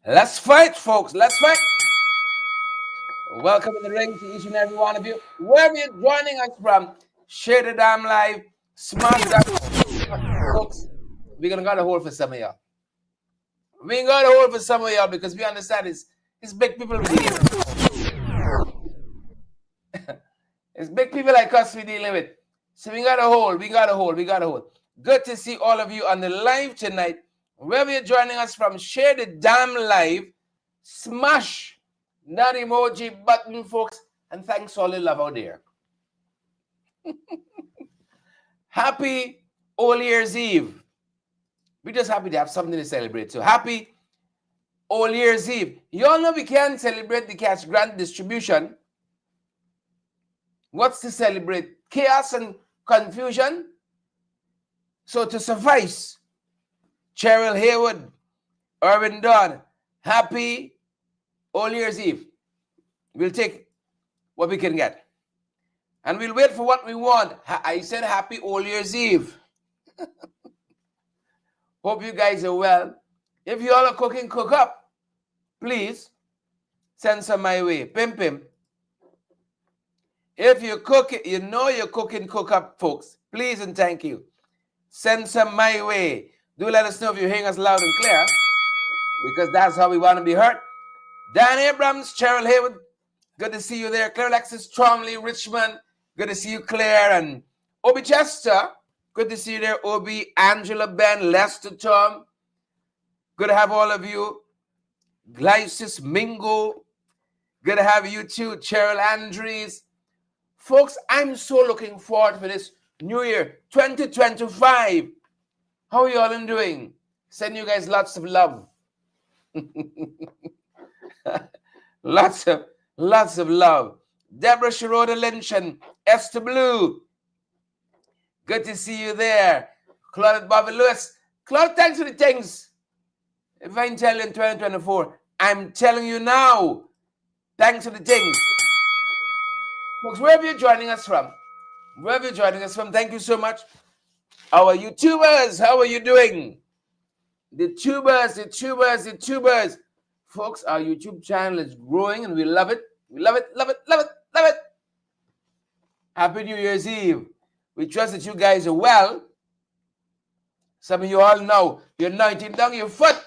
Let's fight, folks. Let's fight. Welcome in the ring to each and every one of you. Wherever you're joining us from, share the damn live, smash that, folks. We're gonna got a hold for some of y'all. We ain't got a hold for some of y'all because we understand it's big people we're dealing with. It's big people like us we're dealing with. So we got a hold, we got a hold, we got a hold. Good to see all of you on the live tonight. Wherever you're joining us from, share the damn live, smash that emoji button, folks, and thanks all the love out there. Happy All Year's Eve. We're just happy to have something to celebrate. So happy All Year's Eve. You all know we can't celebrate the cash grant distribution. What's to celebrate? Chaos and confusion? So to suffice, Cheryl Haywood, Irvin Dunn, happy All Year's Eve. We'll take what we can get. And we'll wait for what we want. I said happy All Year's Eve. Hope you guys are well. If you all are cooking, cook up. Please send some my way. Pim. If you cook it, you know you're cooking, cook up, folks. Please and thank you. Send some my way. Do let us know if you're hearing us loud and clear, because that's how we want to be heard. Dan Abrams, Cheryl Haywood, good to see you there. Claire Alexis Tromley, Richmond, good to see you, Claire. And Obi Chester, good to see you there. Obi, Angela, Ben, Lester, Tom, good to have all of you. Glycis, Mingo, good to have you too. Cheryl Andrews. Folks, I'm so looking forward for this new year, 2025. How are you all doing? Send you guys lots of love. lots of love. Deborah Sharota Lynch and Esther Blue. Good to see you there. Claude Bobby Lewis. Claude, thanks for the things. If I didn't tell you in 2024, I'm telling you now. Thanks for the things. Folks, wherever you're joining us from, thank you so much. Our YouTubers, how are you doing? The tubers. Folks, our YouTube channel is growing and we love it. We love it. Happy New Year's Eve. We trust that you guys are well. Some of you all know you're 19 down your foot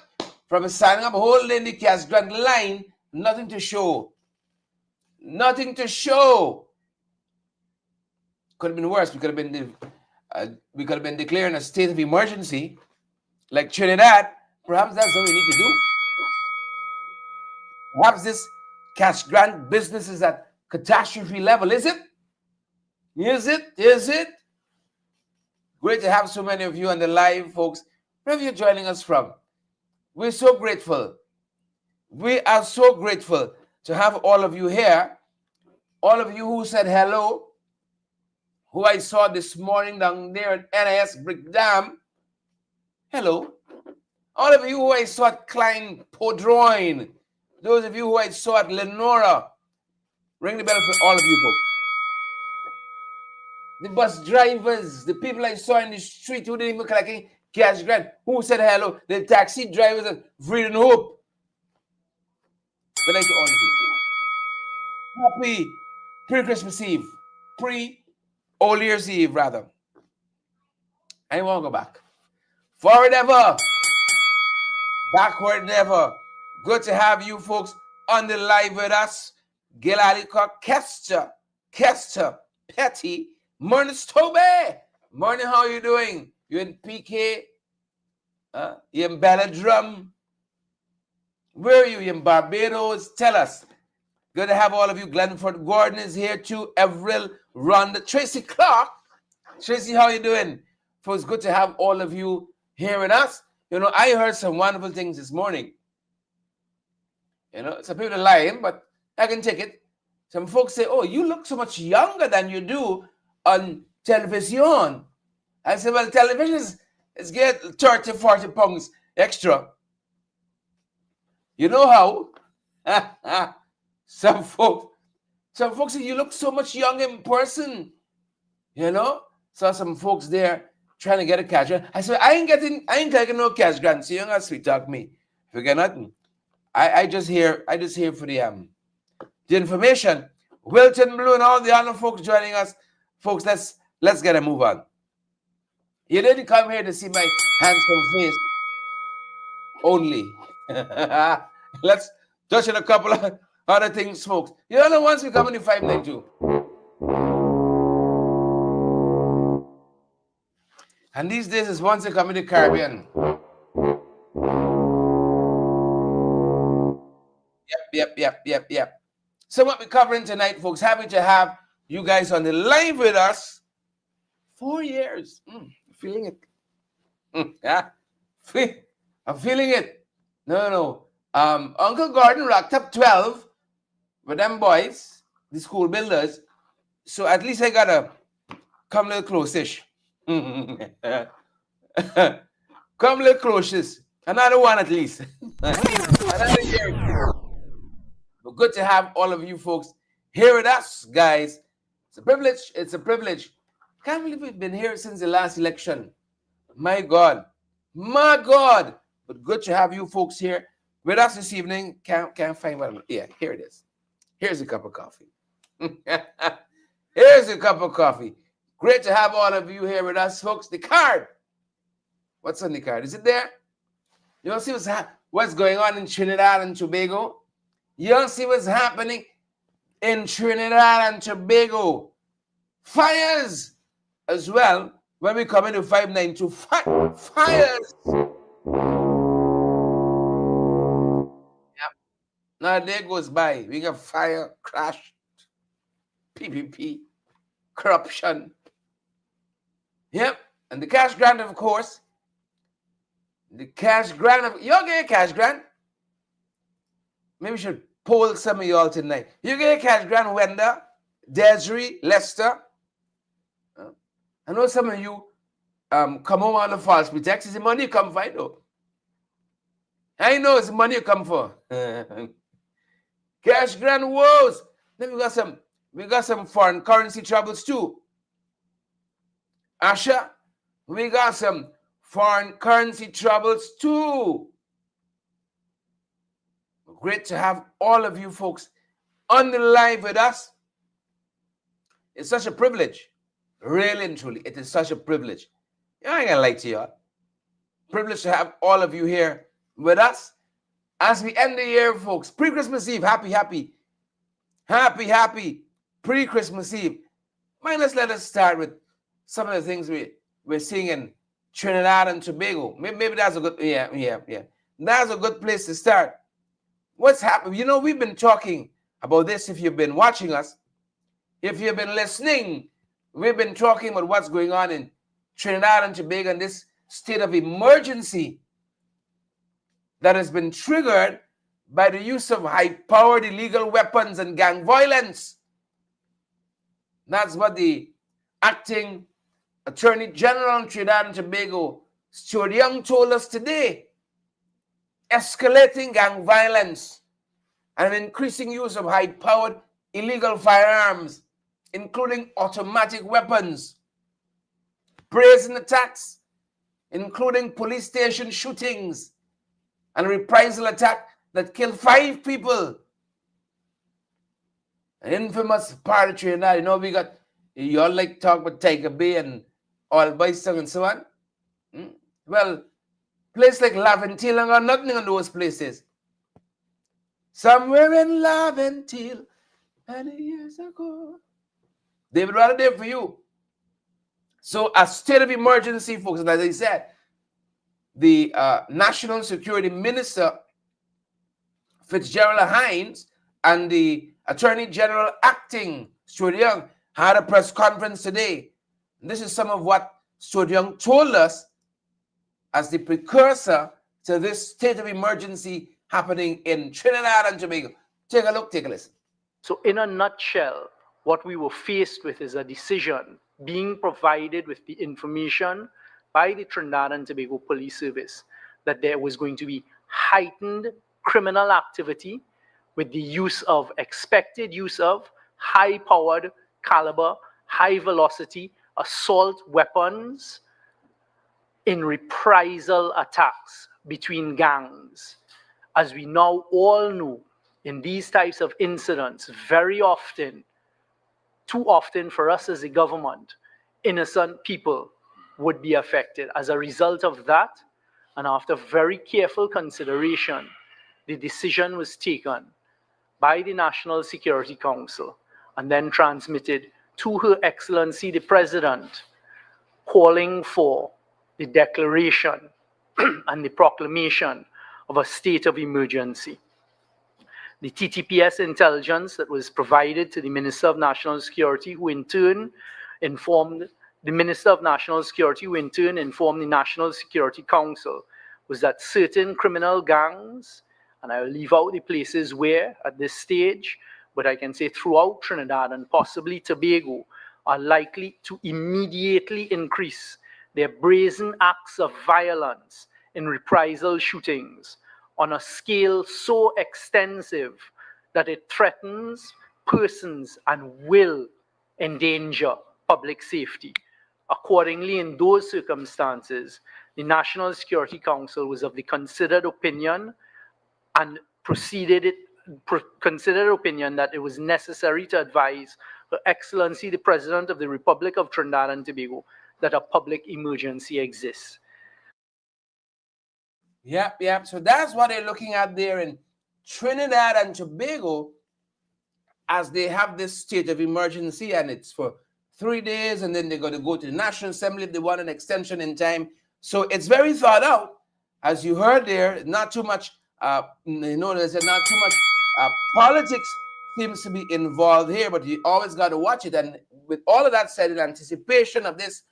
from signing up, holding the cash grant line. Nothing to show. Could have been worse. We could have been declaring a state of emergency, like Trinidad. Perhaps that's what we need to do. Perhaps this cash grant business is at catastrophe level. Is it? Great to have so many of you on the live, folks. Wherever you're joining us from, we're so grateful. We are so grateful to have all of you here. All of you who said hello, who I saw this morning down there at NIS Brick Dam. Hello. All of you who I saw at Klein Podroin. Those of you who I saw at Lenora. Ring the bell for all of you folks. The bus drivers, the people I saw in the street who didn't even collect cash grant, who said hello, the taxi drivers at Freedom Hope. Good night to all of you. Happy pre-Christmas Eve. All Year's Eve, rather. I won't go back. Forward ever. Backward never. Good to have you folks on the live with us. Gil Alicock, Kester, Petty, Morning Toby. Morning, how are you doing? You in PK? You in Belladrum? Where are you? You in Barbados? Tell us. Good to have all of you. Glenford Gordon is here too. Everil, Rhonda, Tracy Clark. Tracy, how are you doing? Folks, good to have all of you hearing us. You know, I heard some wonderful things this morning. You know, some people are lying, but I can take it. Some folks say, oh, you look so much younger than you do on television. I said, well, television is get 30, 40 pounds extra. You know how? Some folks say, you look so much younger in person. You know? Saw some folks there trying to get a cash grant. I said, I ain't taking no cash grant. So you ain't got to sweet talk me. If you get nothing, I just here for the information. Wilton Blue and all the other folks joining us. Folks, let's get a move on. You didn't come here to see my handsome face only. Let's touch on a couple of other things, folks. You know the ones we come in the 592. And these days is once they come in the Caribbean. Yep. So what we're covering tonight, folks, happy to have you guys on the live with us. 4 years. Feeling it. Yeah. I'm feeling it. No. Uncle Gordon rocked up 12 with them boys, the school builders. So at least I gotta come a little close-ish. Come a little close-ish. Another one at least. Another year. But good to have all of you folks here with us, guys. It's a privilege. It's a privilege. Can't believe we've been here since the last election. My God. But good to have you folks here with us this evening. Can't find one. Yeah, here it is. Here's a cup of coffee. Here's a cup of coffee. Great to have all of you here with us, folks. The card. What's on the card? Is it there? You don't see what's going on in Trinidad and Tobago? You don't see what's happening in Trinidad and Tobago. Fires as well. When we come into 592, fires. Yep. Now a day goes by. We got fire, crash, PPP, corruption. Yep. And the cash grant, of course. The cash grant. You get a cash grant? Maybe we should poll some of y'all tonight. You get a cash grant, Wenda, Desiree, Lester. I know some of you come home on the false pretext. It's the money you come find out. I know it's the money you come for. Cash grant woes. Then we got some foreign currency troubles too. Asha, we got some foreign currency troubles too. Great to have all of you folks on the live with us. It's such a privilege. Really and truly, it is such a privilege. I ain't gonna lie to you. Privilege to have all of you here with us as we end the year, folks. Pre-Christmas Eve. Happy pre-Christmas Eve. Let's let us start with some of the things we're seeing in Trinidad and Tobago. Maybe that's a good, yeah. That's a good place to start. What's happened? You know, we've been talking about this. If you've been watching us, if you've been listening, we've been talking about what's going on in Trinidad and Tobago and this state of emergency that has been triggered by the use of high-powered illegal weapons and gang violence. That's what the acting Attorney General in Trinidad and Tobago, Stuart Young, told us today. Escalating gang violence and increasing use of high-powered illegal firearms, including automatic weapons, brazen attacks, including police station shootings, and reprisal attack that killed 5 people. An infamous part of Trinidad. You know, we got, you all like talk about Tiger Bay and All Boys and so on. Well, place like Laventille and got nothing on those places. Somewhere in Laventille, many years ago. They would rather there for you. So a state of emergency, folks, and as I said, the National Security Minister, Fitzgerald Hines, and the Attorney General acting, Stuart Young, had a press conference today. And this is some of what Stuart Young told us as the precursor to this state of emergency happening in Trinidad and Tobago. Take a look, take a listen. So in a nutshell, what we were faced with is a decision being provided with the information by the Trinidad and Tobago Police Service that there was going to be heightened criminal activity with the expected use of high-powered caliber, high-velocity assault weapons in reprisal attacks between gangs. As we now all know, in these types of incidents, very often, too often for us as a government, innocent people would be affected. As a result of that, and after very careful consideration, the decision was taken by the National Security Council and then transmitted to Her Excellency the President, calling for the declaration and the proclamation of a state of emergency. The TTPS intelligence that was provided to the Minister of National Security, who in turn informed the Minister of National Security, who in turn informed the National Security Council, was that certain criminal gangs, and I will leave out the places where at this stage, but I can say throughout Trinidad and possibly Tobago, are likely to immediately increase their brazen acts of violence in reprisal shootings on a scale so extensive that it threatens persons and will endanger public safety. Accordingly, in those circumstances, the National Security Council was of the considered opinion and considered opinion that it was necessary to advise Her Excellency the President of the Republic of Trinidad and Tobago that a public emergency exists. Yep. So that's what they're looking at there in Trinidad and Tobago, as they have this state of emergency, and it's for 3 days, and then they're going to go to the National Assembly if they want an extension in time. So it's very thought out, as you heard there. Not too much, there's not too much politics seems to be involved here, but you always got to watch it. And with all of that said, in anticipation of this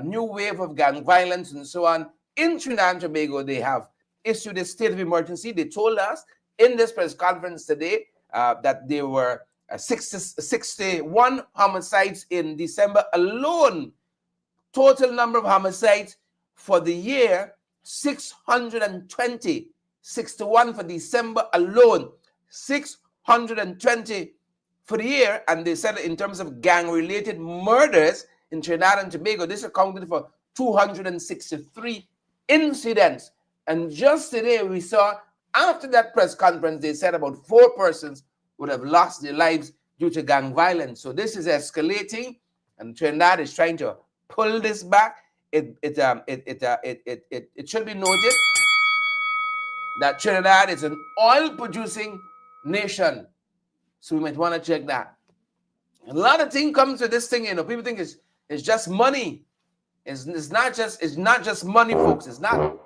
new wave of gang violence and so on, in Trinidad and Tobago, they have issued a state of emergency. They told us in this press conference today that there were 61 homicides in December alone. Total number of homicides for the year, 620. 61 for December alone, 620 for the year. And they said in terms of gang-related murders in Trinidad and Tobago, this accounted for 263 incidents. And just today we saw, after that press conference, they said about 4 persons would have lost their lives due to gang violence. So this is escalating, and Trinidad is trying to pull this back. It should be noted that Trinidad is an oil-producing nation, so we might want to check that. A lot of things comes with this thing, People think it's just money. It's not just money, folks. It's not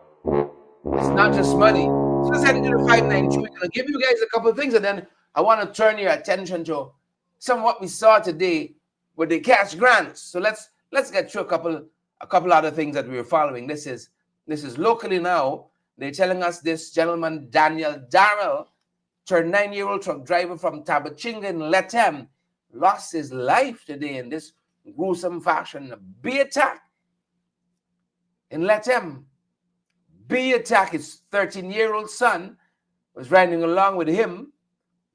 just money. So let's head into the 592. We're going to give you guys a couple of things, and then I want to turn your attention to some of what we saw today with the cash grants. So let's get through a couple other things that we were following. This is locally now. They're telling us this gentleman, Daniel Darrell, 39-year-old truck driver from Tabachinga in Letem, lost his life today in this gruesome fashion. A bee attack in Letem. Bee attack. His 13-year-old son was riding along with him,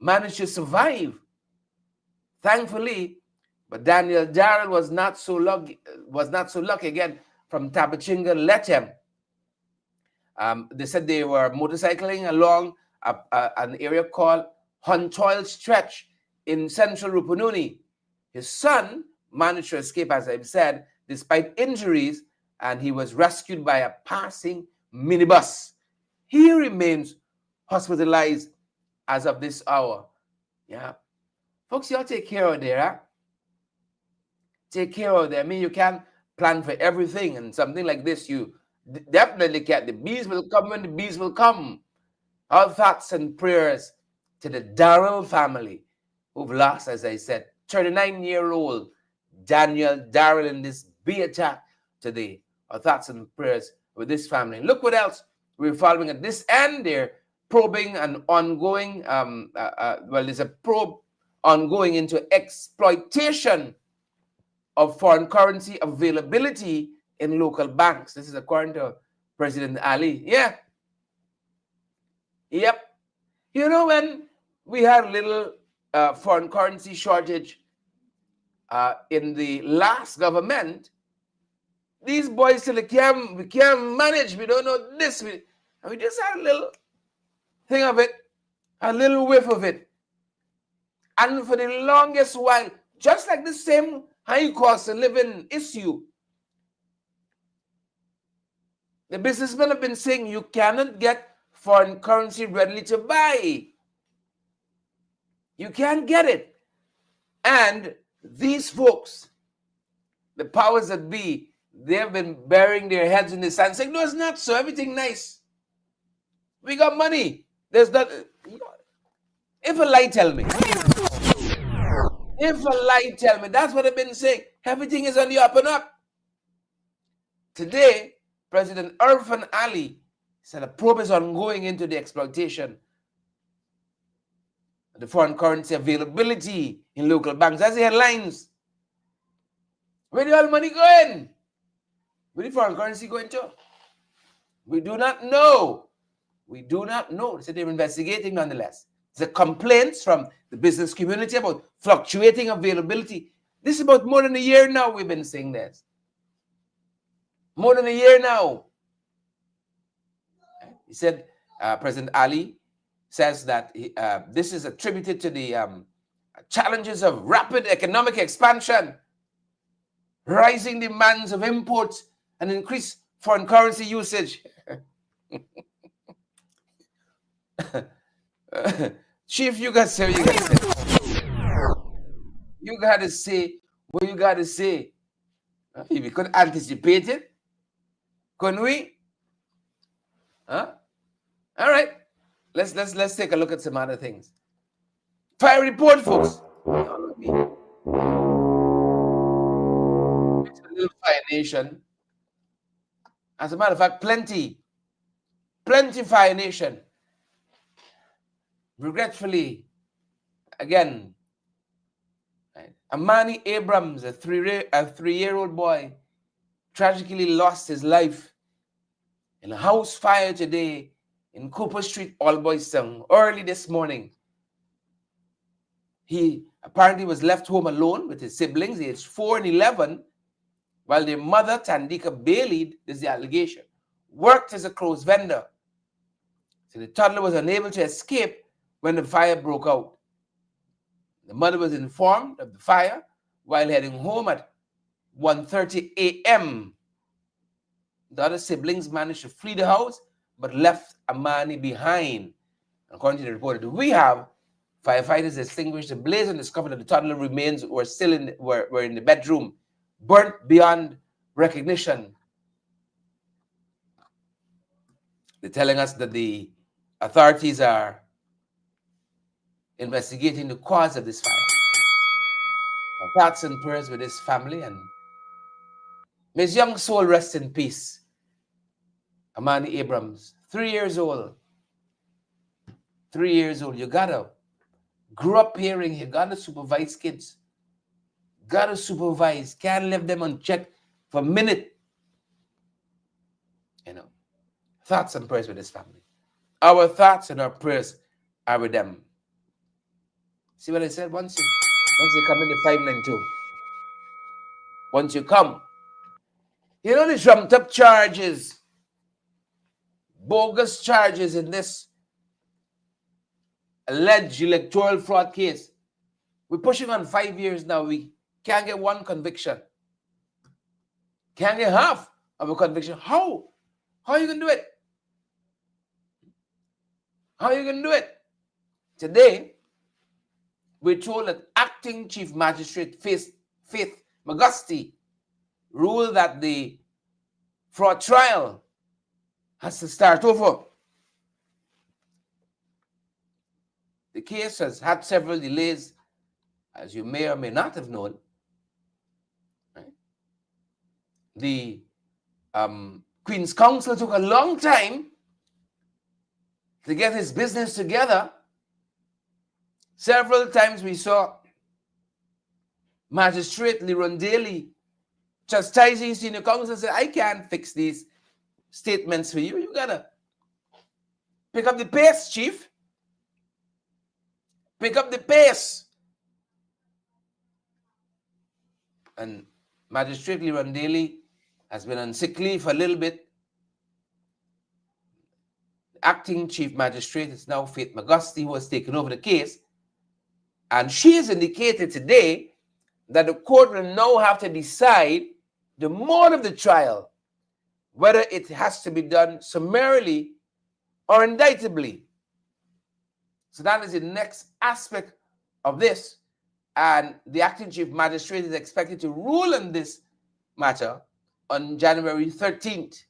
managed to survive, thankfully. But Daniel Darrell was not so lucky again, from Tabachinga, Letem. They said they were motorcycling along an area called Huntoil Stretch in central Rupununi. His son managed to escape, as I've said, despite injuries, and he was rescued by a passing minibus. He remains hospitalized as of this hour. Yeah. Folks, y'all take care of there, huh? Take care of them. I mean, you can't plan for everything, and something like this, you definitely can't. The bees will come when the bees will come. Our thoughts and prayers to the Darrell family who've lost, as I said, 39-year-old Daniel Darrell in this bee attack today. Our thoughts and prayers with this family. Look what else we're following at this end. They're probing and ongoing. There's a probe ongoing into exploitation of foreign currency availability in local banks. This is according to President Ali. Yeah. Yep. When we had a little foreign currency shortage in the last government, these boys said we can't manage. We don't know this. We just had a little thing of it, a little whiff of it. And for the longest while, just like the same high cost of living issue, the businessmen have been saying you cannot get foreign currency readily to buy. You can't get it. And these folks, the powers that be, they've been burying their heads in the sand saying, no, it's not so. Everything nice. We got money. There's not. If a lie tell me. If a lie tell me. That's what I've been saying. Everything is on the up and up. Today, President Irfan Ali said a probe is ongoing into the exploitation of the foreign currency availability in local banks. That's the headlines. Where did all money going? Where did foreign currency going to? We do not know. We do not know. They said they're investigating nonetheless. The complaints from the business community about fluctuating availability. This is about more than a year now we've been saying this. More than a year now. He said, President Ali says that this is attributed to the challenges of rapid economic expansion, rising demands of imports, and increased foreign currency usage. Chief, you got to say what you got to say. You got to say what you got to say. We could anticipate it. Couldn't we? Huh? All right. Let's take a look at some other things. Fire report, folks. It's a little Fire Nation. As a matter of fact, plenty Fire Nation. Regretfully, again, Amani Abrams, a three-year-old boy, tragically lost his life in a house fire today in Cooper Street, Alboystown, early this morning. He apparently was left home alone with his siblings, aged 4 and 11, while their mother, Tandika Bailey, this is the allegation, worked as a clothes vendor. So the toddler was unable to escape when the fire broke out. The mother was informed of the fire while heading home at 1:30 a.m. The other siblings managed to flee the house, but left Amani behind. According to the report that we have, firefighters extinguished the blaze and discovered that the toddler remains were still in the bedroom, burnt beyond recognition. They're telling us that the authorities are investigating the cause of this fire. Our thoughts and prayers with this family, and may his young soul rest in peace. Amani Abrams, 3 years old. 3 years old. You gotta grow up hearing, you gotta supervise kids. Gotta supervise. Can't leave them unchecked for a minute. You know. Thoughts and prayers with this family. Our thoughts and our prayers are with them. See what I said? Once you come in the 592, once you come, you know the trumped up charges, bogus charges in this alleged electoral fraud case. We're pushing on 5 years now. We can't get one conviction. Can't get half of a conviction. How? How are you going to do it? How are you going to do it? Today, we're told that acting Chief Magistrate Faith Magusti ruled that the fraud trial has to start over. The case has had several delays, as you may or may not have known. Right? The Queen's Counsel took a long time to get his business together. Several times we saw Magistrate Leron Daly chastising senior counsel and said, I can't fix these statements for you. You gotta pick up the pace, Chief. Pick up the pace. And Magistrate Leron Daly has been on sick leave for a little bit. acting chief magistrate is now Faith McGusty, who has taken over the case. And she has indicated today that the court will now have to decide the mode of the trial, whether it has to be done summarily or indictably. So that is the next aspect of this. And the acting chief magistrate is expected to rule on this matter on January 13th.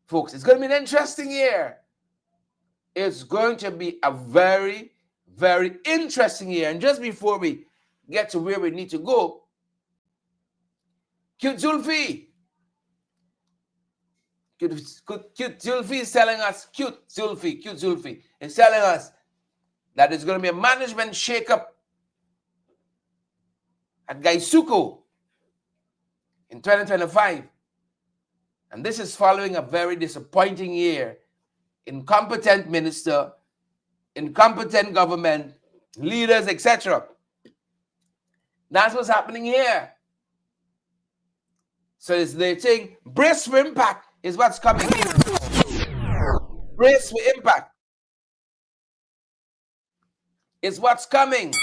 Folks, it's going to be an interesting year. It's going to be a very, very interesting year. And just before we get to where we need to go, Cute Zulfi. Cute Zulfi is telling us, Cute Zulfi is telling us that there's going to be a management shakeup at Gaisuko in 2025. And this is following a very disappointing year. Incompetent minister, incompetent government, leaders, etc. That's what's happening here. So they're saying, brace for impact is what's coming. Brace for impact is what's coming.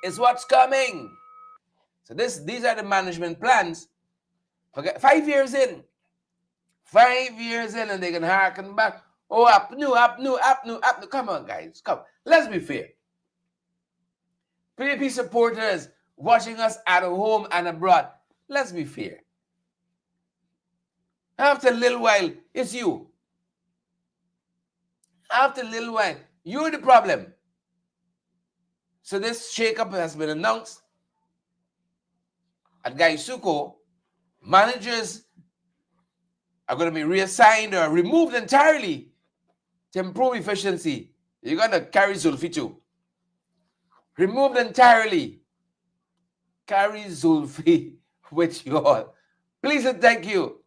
Is what's coming. So these are the management plans. Forget 5 years in. 5 years in, and they can harken back. Oh, up new. Come on, guys. Come. Let's be fair. PDP supporters watching us at home and abroad. Let's be fair. After a little while, it's you. After a little while, you're the problem. So this shakeup has been announced at Gaisuko. Managers are going to be reassigned or removed entirely to improve efficiency. You're going to carry Zulfi too. Removed entirely. Carry Zulfi with you all. Please and thank you.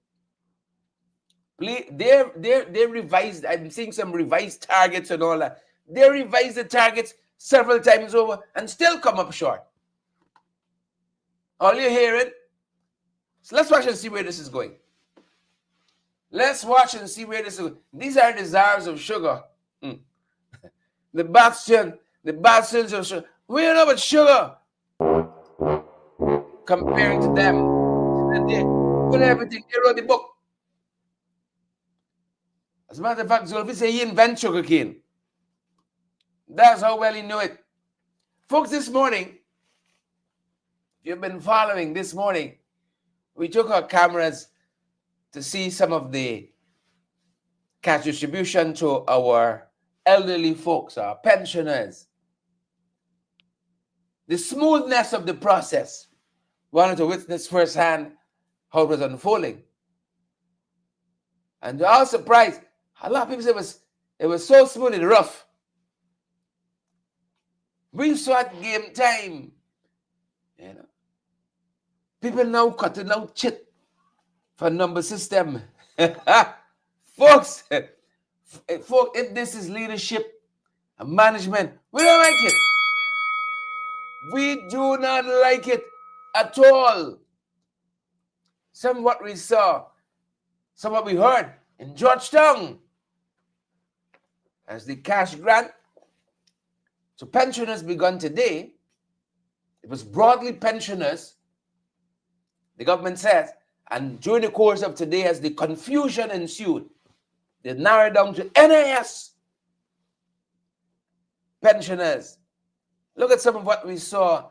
Please, they revised. I'm seeing some revised targets and all that. They revised the targets several times over and still come up short. All you're hearing. So let's watch and see where this is going. Let's watch and see where this is going. These are desires of sugar. The bastions of sugar. We don't know about sugar. Comparing to them. They put everything. They wrote the book. As a matter of fact, Zulfi said he invented sugar cane. That's how well he knew it. Folks, this morning, you've been following this morning, we took our cameras to see some of the cash distribution to our elderly folks, our pensioners. The smoothness of the process. Wanted to witness firsthand how it was unfolding. And I was surprised. A lot of people said it was so smooth and rough. We saw at game time. You know. People now cutting out chit for number system. Folks, if this is leadership and management, we don't like it. We do not like it at all. Some of what we saw, some of what we heard in Georgetown as the cash grant to pensioners begun today. It was broadly pensioners, the government says, and during the course of today, as the confusion ensued, they narrowed down to NIS pensioners. Look at some of what we saw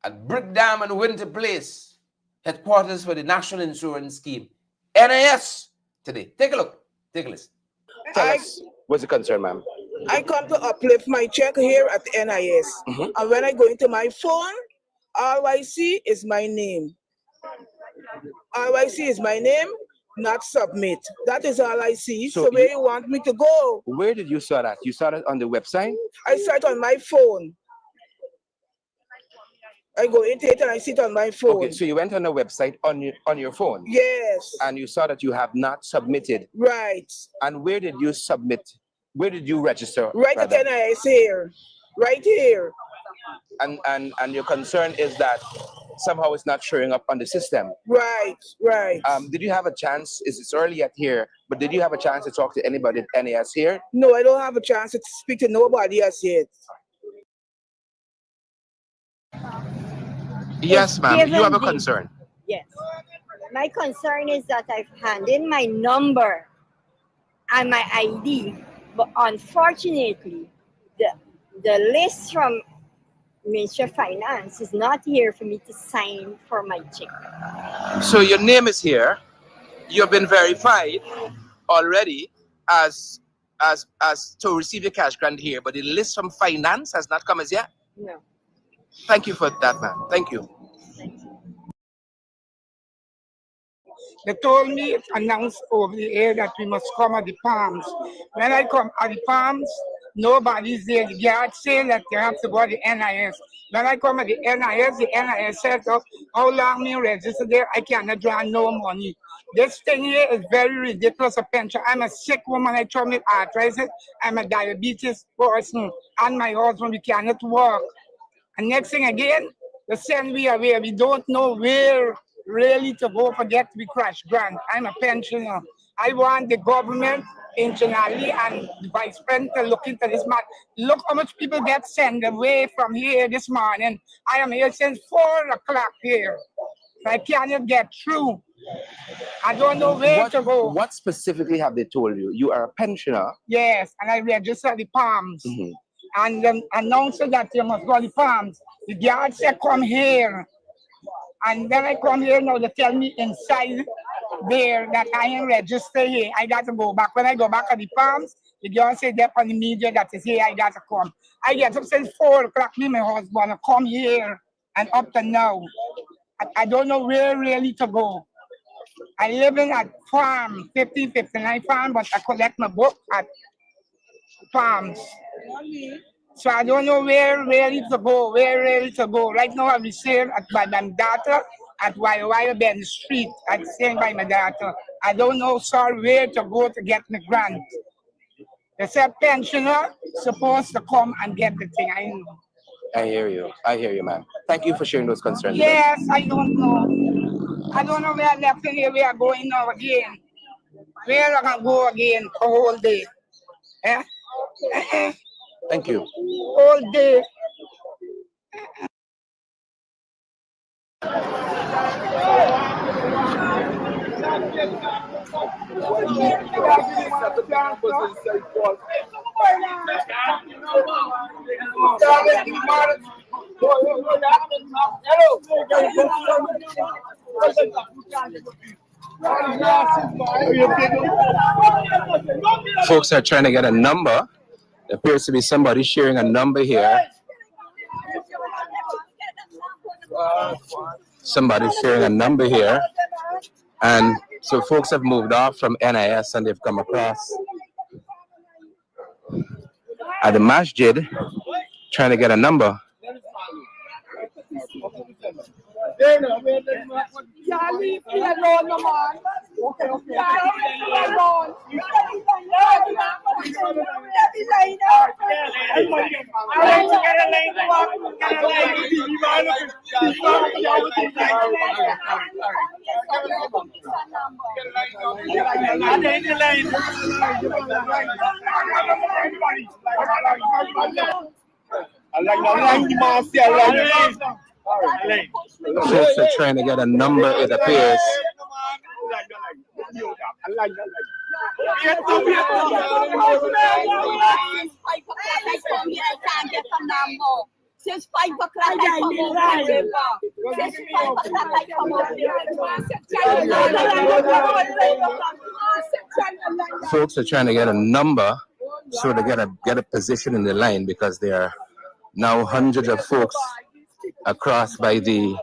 at Brick Dam and Winter Place, headquarters for the National Insurance Scheme. NIS today. Take a look. Take a listen. Tell us, what's the concern, ma'am? I come to uplift my check here at the NIS. And when I go into my phone, all I see is my name. All I see is my name, not submit. That is all I see. So where you want me to go? Where did you saw that? You saw that on the website? I saw it on my phone. I go into it and I see it on my phone. Okay, so you went on the website on your phone? Yes. And you saw that you have not submitted? Right. And where did you submit? Where did you register? Right at NIS here. Right here. And your concern is that somehow it's not showing up on the system. Right, right. Did you have a chance? It's early yet here, but did you have a chance to talk to anybody at NAS here? No, I don't have a chance to speak to nobody as yet. Yes, ma'am. You have a Given the- concern. Yes. My concern is that I've handed my number and my ID, but unfortunately, the list from Ministry of Finance is not here for me to sign for my check. So your name is here. You've been verified already as to receive your cash grant here, but the list from finance has not come as yet. No. Thank you for that, ma'am. Thank you. They told me, it's announced over the air that we must come at the Palms. When I come at the Palms, nobody's there. The guards say that you have to go to the NIS. When I come at the NIS said, oh, how long me register there? I cannot draw no money. This thing here is very ridiculous, a pension. I'm a sick woman, I told me arthritis. I'm a diabetes person, and my husband, we cannot work. And next thing again, they send me away. We don't know where really to go for get to be crash grant. I'm a pensioner. I want the government internally and the vice president to look into this matter. Look how much people get sent away from here this morning. I am here since 4 o'clock here. I cannot get through. I don't know where to go. What specifically have they told you? You are a pensioner. Yes, and I registered the Palms. And announced that you must go to the Palms. The guard said, come here. And then I come here now, they tell me inside there that I am registered here. I got to go back. When I go back at the Palms, the guard said that on the media that is here, I got to come. I get up since 4 o'clock, me and my husband, I come here and up to now. I don't know where really to go. I live in a farm, 1559 farm, but I collect my book at Palms. So I don't know where really to go, Right now I'm staying by my daughter at Wire Bend Street. I'm staying by my daughter. I don't know, sir, where to go to get my grant. They said pensioner supposed to come and get the thing. I know. I hear you, ma'am. Thank you for sharing those concerns. Yes, I don't know. I don't know where I left in here, where I'm going now again. Where I can go again for whole day. Eh? Thank you. All day. Folks are trying to get a number. There appears to be somebody sharing a number here. Somebody's sharing a number here. And so folks have moved off from NIS and they've come across at the masjid trying to get a number. Folks are trying to get a number, it appears. Since 5 o'clock, I come Folks are trying to get a number so they get a position in the line because there are now hundreds of folks across by the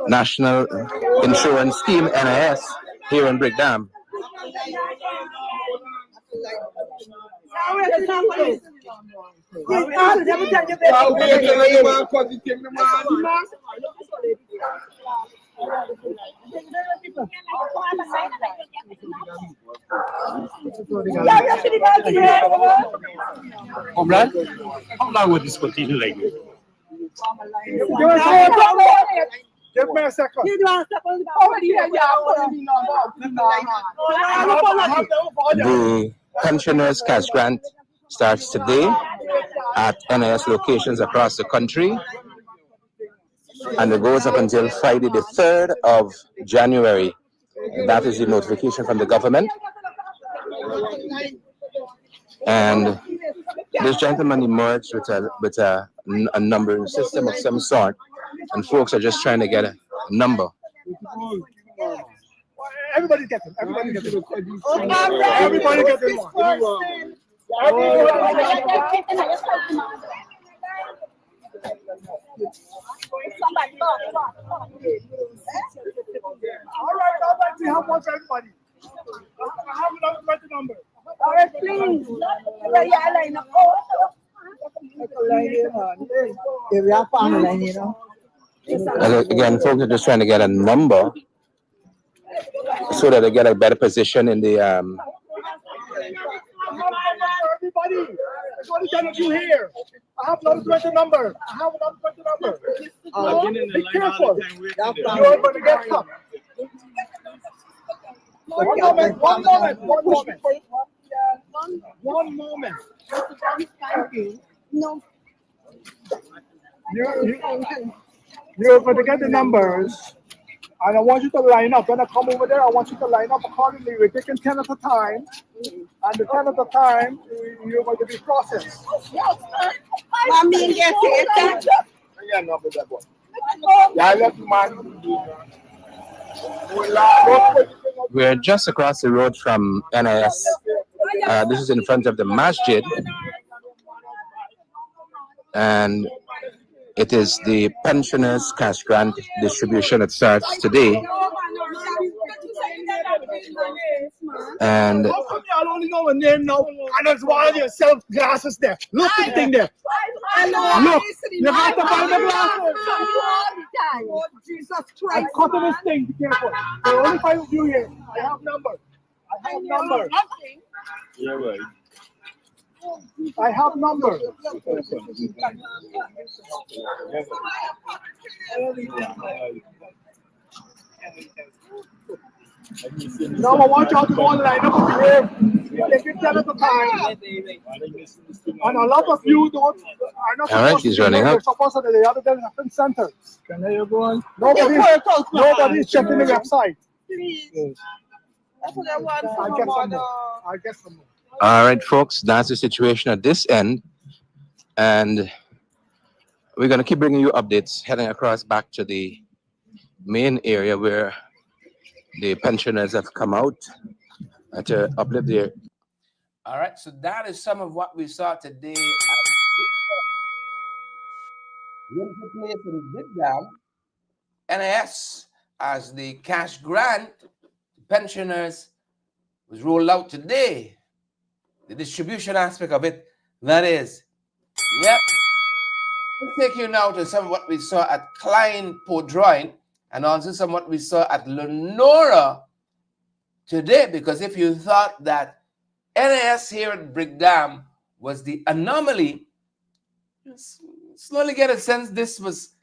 National Insurance Scheme, NIS, here in Brickdam. How long would this continue like this? Give me a second. The pensioners' cash grant starts today at NIS locations across the country, and it goes up until Friday the 3rd of January. That is the notification from the government. And this gentleman emerged with a numbering system of some sort, and folks are just trying to get a number. Everybody get them. Everybody get them. Everybody get them. All right, we have one for everybody. I have another 20 number. All right, please. Again, folks are just trying to get a number so that they get a better position in the Everybody, there's only 10 of you here. I have another 20 number. I have another 20 number. Be careful. You're going to get some. One moment. No. You're going to get the numbers, and I want you to line up. When I come over there, I want you to line up accordingly. We're taking 10 at a time, and the 10 at a time, you're going to be processed. We're just across the road from NIS. This is in front of the masjid, and it is the pensioners' cash grant distribution that starts today. And I only know a name now, and there's one of your self glasses there. Look at the thing there. Look, you have to buy the glasses. Jesus I'm Christ. cutting this thing. Be careful. There are only 5 of you here. I have numbers. I have numbers. Yeah, right. I have numbers. Now I want y'all to go and line up over here. Take it 10 at a time. And a lot of you are not supposed he's to be running here. up. You're supposed to be the other day in the center. Can I go on? Nobody's checking the website. Please. That's what I want I'll for get my some mother. more. I'll get some more. all right, folks, that's the situation at this end, and we're going to keep bringing you updates heading across back to the main area where the pensioners have come out to uplift their. All right, so that is some of what we saw today at Winter Place in Vietnam. NIS, as the cash grant to pensioners was rolled out today. The distribution aspect of it, that is. Yep. Let's take you now to some of what we saw at Klein Port-Droin and also some of what we saw at Lenora today, because if you thought that NIS here at Brickdam was the anomaly, you slowly get a sense this was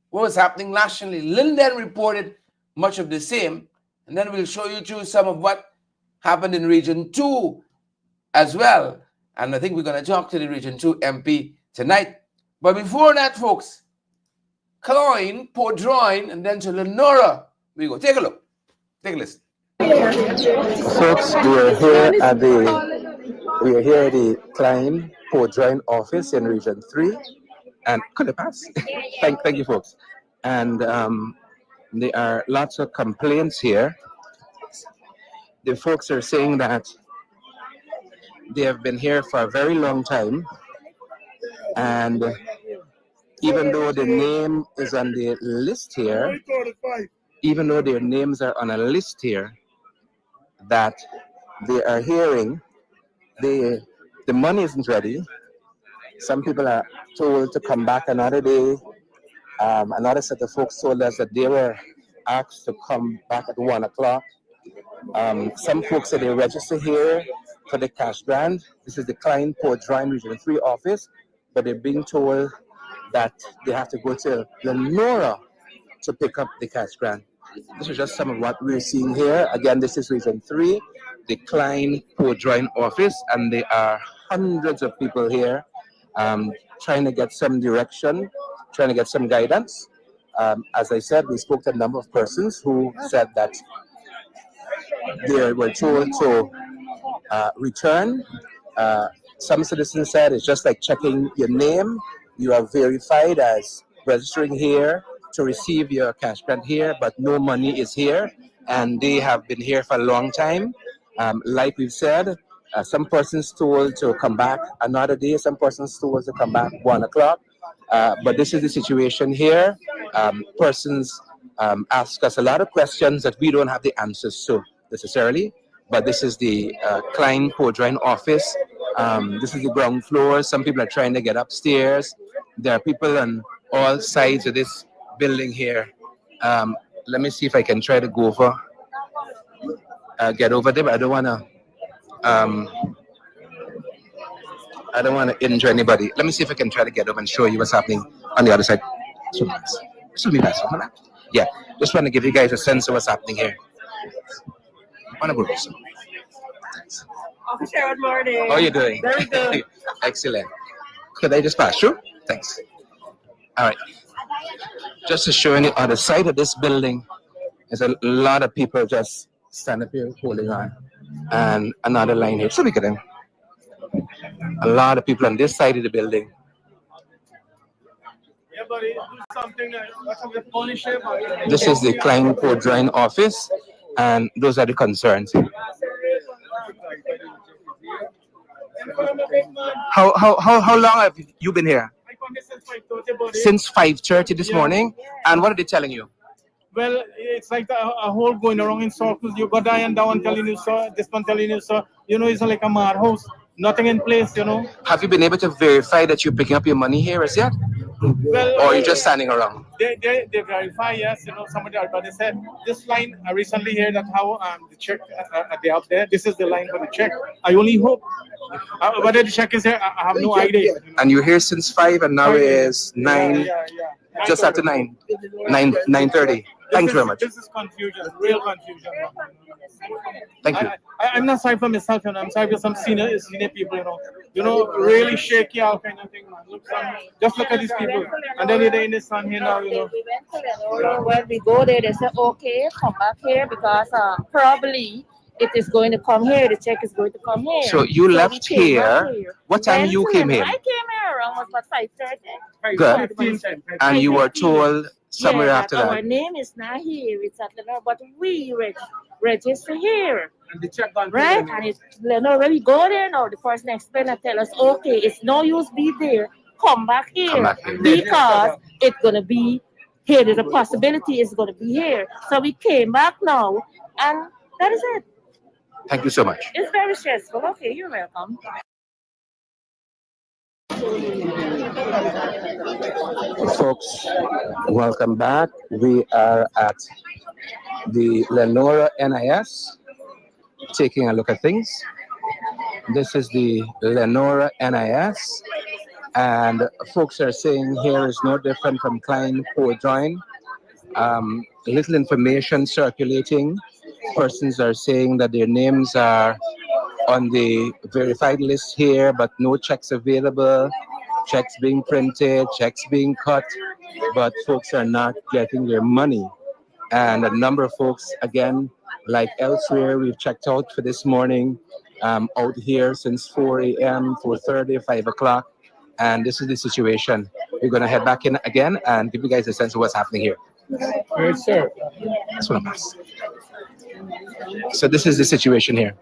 what was happening nationally. Linden reported much of the same, and then we'll show you through some of what happened in Region 2 as well. And I think we're going to talk to the Region 2 MP tonight. But before that, folks, Klein, Port-Droin, and then to Lenora we go. Take a look. Take a listen. Folks, we are here at the Klein Port-Droin office in Region 3. And could it pass? thank you, folks. And there are lots of complaints here. The folks are saying that they have been here for a very long time, and even though the name is on the list here, even though their names are on a list here, that they are hearing the money isn't ready. Some people are told to come back another day. Another set of folks told us that they were asked to come back at 1 o'clock. Some folks said they register here for the cash grant. This is the Klein Port-Droin Region 3 office, but they're being told that they have to go to Lenora to pick up the cash grant. This is just some of what we're seeing here. Again, this is Region 3, the Klein Port Joint Office, and there are hundreds of people here trying to get some direction, trying to get some guidance. As I said, we spoke to a number of persons who said that they were told to return. Some citizens said it's just like checking your name. You are verified as registering here to receive your cash grant here, but no money is here, and they have been here for a long time. Like we've said, some persons told to come back another day, some persons told to come back 1 o'clock. But this is the situation here. Persons ask us a lot of questions that we don't have the answers to necessarily. But this is the Klein Port Joint office. This is the ground floor. Some people are trying to get upstairs. There are people on all sides of this building here. Let me see if I can try to go over, get over there, but I don't want to injure anybody. Let me see if I can try to get over and show you what's happening on the other side. This will be nice. Yeah, just want to give you guys a sense of what's happening here. Officer, good morning. How are you doing? Very good. Excellent. Could I just pass through? Thanks. All right. Just to show you on the other side of this building, there's a lot of people just stand up here holding on. And another line here. So look at them. A lot of people on this side of the building. Yeah, buddy, do something like polish it. This is the Klein Port Joint office, and those are the concerns. How long have you been here? Since 5:30 this morning. And what are they telling you? Well, it's like a whole going around in circles. You got that and that one telling you so, this one telling you so. You know, it's like a madhouse. Nothing in place, you know. Have you been able to verify that you're picking up your money here as yet? Well, or are you just standing around? They verify, yes, you know, somebody they said this line. I recently heard that how the check they up there. This is the line for the check. I only hope whether the check is here, I have no idea. You know? And you're here since 5, and now it is 9, Yeah. just after 9:30. Thanks very much. This is confusion, real confusion. Thank you. I'm not sorry for myself, you know. I'm sorry for some senior people, you know, really shaky, all kind of thing, man. Just look at these people, and then they're in the sun here now, you know. We went to Lenora. When we go there, they said, okay, come back here because probably it is going to come here. The check is going to come here. So you left here. What time you came here? I came here around about 5:30. Good. And you were told somewhere after that. Our name is not here. It's at Lenora, but we register here. And the check gone right? And it's Lenora. When we go there now, the person explain and tell us, okay, it's no use be there. Come back here. Because it's gonna be here. There's a possibility it's gonna be here. So we came back now, and that is it. Thank you so much. It's very stressful. Okay, you're welcome. Folks, welcome back. We are at the Lenora NIS, taking a look at things. This is the Lenora NIS, and folks are saying here is no different from Klein Port Joint. Little information circulating. Persons are saying that their names are on the verified list here, but no checks available, checks being printed, checks being cut, but folks are not getting their money. And a number of folks, again, like elsewhere, we've checked out for this morning, out here since 4 a.m., 4:30, 5 o'clock, and this is the situation. We're going to head back in again and give you guys a sense of what's happening here. Yes, sir. That's what I'm asking. So this is the situation here.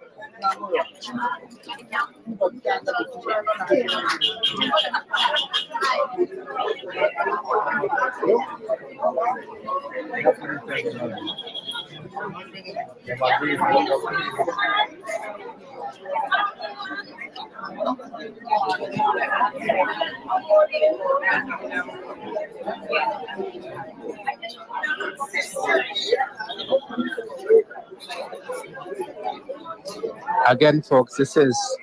Again, folks, this is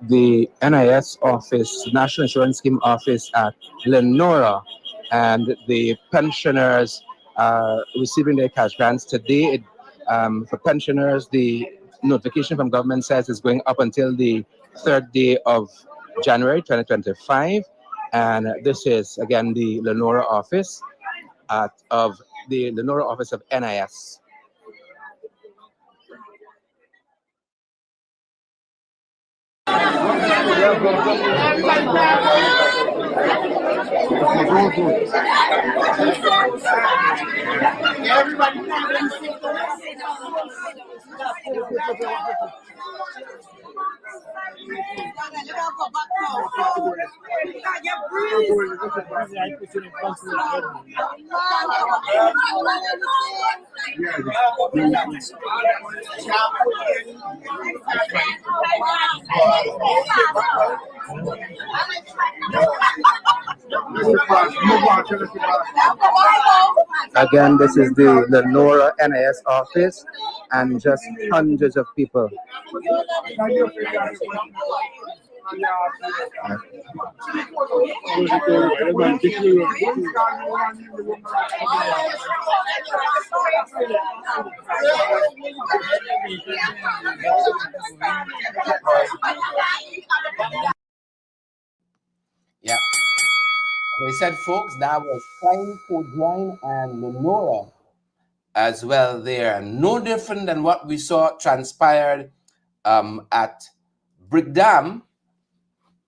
the NIS office, National Insurance Scheme office at Lenora, and the pensioners receiving their cash grants today. For pensioners, the notification from government says it's going up until the 3rd day of January 2025. And this is, again, the Lenora office of NIS. Again, this is the Lenora NIS office, and just hundreds of people. Yeah. They said, folks, that was Fine Codeline and Lenora as well there. No different than what we saw transpired at Brick Dam,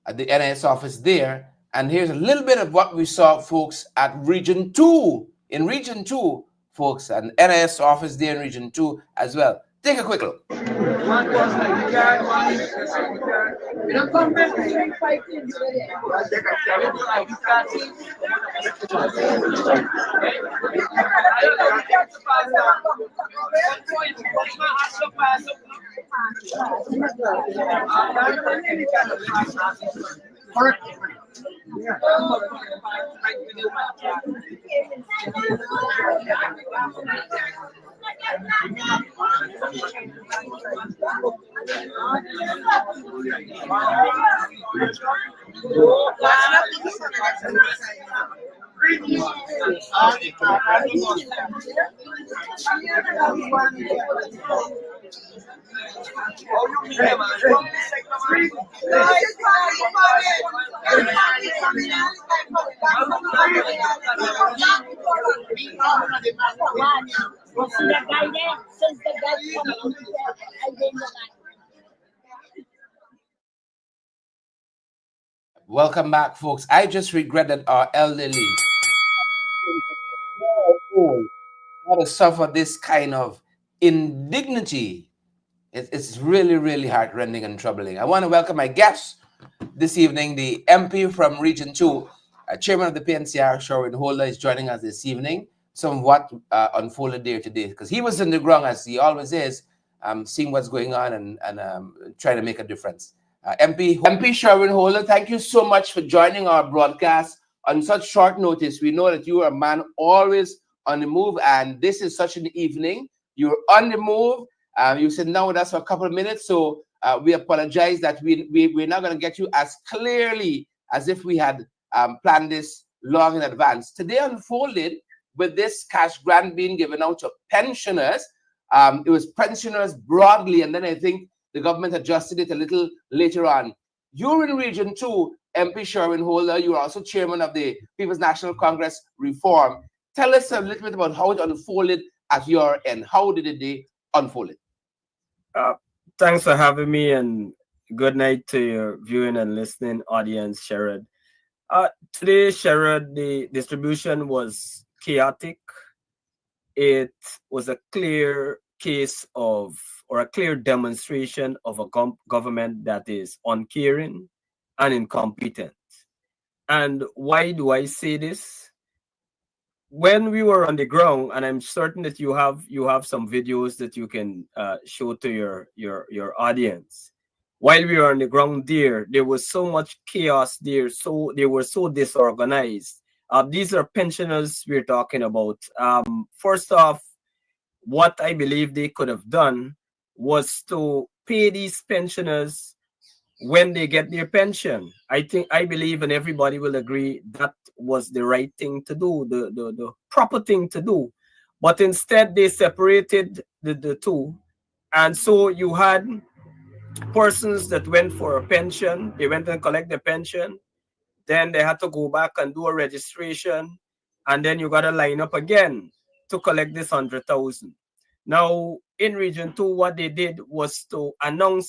at the NIS office there. And here's a little bit of what we saw, folks, at Region 2. In Region 2, folks, and NIS office there in Region 2 as well. Take a quick look. Welcome back, folks. I just regret that our elderly got to suffer this kind of indignity. It's really, really heartrending and troubling. I want to welcome my guests this evening. The MP from Region 2, Chairman of the PNCR, Sherwin Holder, is joining us this evening. Some of what unfolded there today, because he was on the ground, as he always is, seeing what's going on and trying to make a difference. MP Sherwin Holder, thank you so much for joining our broadcast on such short notice. We know that you are a man always on the move, and this is such an evening. You're on the move. You said now with us for a couple of minutes, so we apologize that we're not going to get you as clearly as if we had planned this long in advance. Today unfolded with this cash grant being given out to pensioners. It was pensioners broadly, and then I think the government adjusted it a little later on. You're in Region 2, MP Sherwin Holder. You're also chairman of the People's National Congress Reform. Tell us a little bit about how it unfolded at your end. How did the day unfold? Thanks for having me, and good night to your viewing and listening audience, Sherrod. Today, Sherrod, the distribution was chaotic. It was a clear case of, or a clear demonstration of a government that is uncaring and incompetent. And why do I say this? When we were on the ground, and I'm certain that you have some videos that you can show to your audience. While we were on the ground there was so much chaos there, so they were so disorganized. These are pensioners we're talking about. First off, what I believe they could have done was to pay these pensioners when they get their pension. I believe, and everybody will agree, that was the right thing to do, the proper thing to do. But instead, they separated the two. And so you had persons that went for a pension, they went and collect the pension, then they had to go back and do a registration, and then you got to line up again to collect this 100,000. Now, in Region 2, what they did was to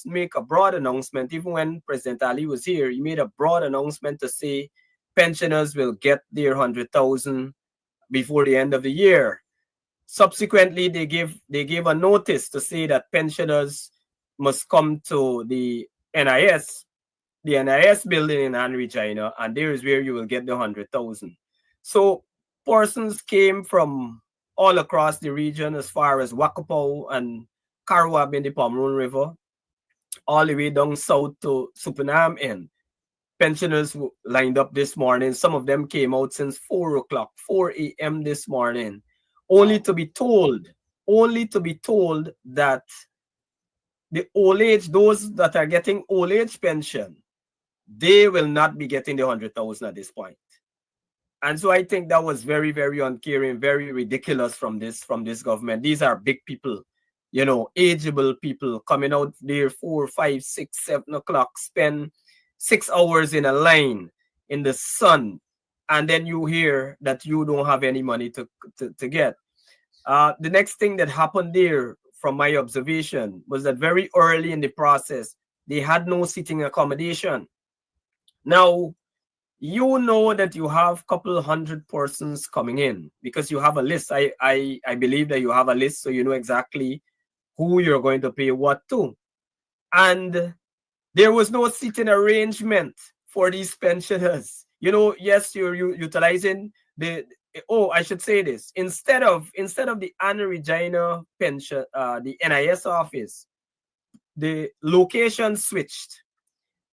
make a broad announcement. Even when President Ali was here, he made a broad announcement to say pensioners will get their 100,000 before the end of the year. Subsequently, they gave a notice to say that pensioners must come to the NIS building in Regina, and there is where you will get the 100,000. So persons came from all across the region, as far as Wakapo and Karawab in the Pomeroon River, all the way down south to Supernam End. Pensioners lined up this morning. Some of them came out since 4 a.m. this morning, only to be told that the old age, those that are getting old age pension, they will not be getting the 100,000 at this point. And so I think that was very, very uncaring, very ridiculous from this government. These are big people, ageable people coming out there 4, 5, 6, 7 o'clock, spend 6 hours in a line in the sun, and then you hear that you don't have any money to get. The next thing that happened there, from my observation, was that very early in the process, they had no seating accommodation. Now, you know that you have a couple hundred persons coming in because you have a list. I believe that you have a list, so you know exactly who you're going to pay what to. And there was no seating arrangement for these pensioners. Yes, you're utilizing I should say this. Instead of the Anna Regina pension, the NIS office, the location switched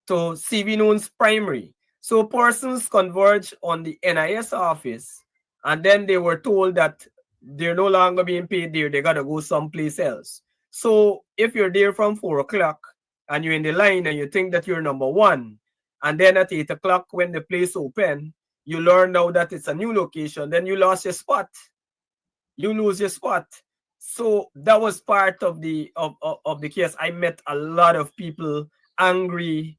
to CV Noon's primary. So persons converged on the NIS office, and then they were told that they're no longer being paid there. They got to go someplace else. So if you're there from 4 o'clock and you're in the line and you think that you're number one, and then at 8 o'clock when the place open, you learn now that it's a new location, then you lost your spot. You lose your spot. So that was part of the case. I met a lot of people angry.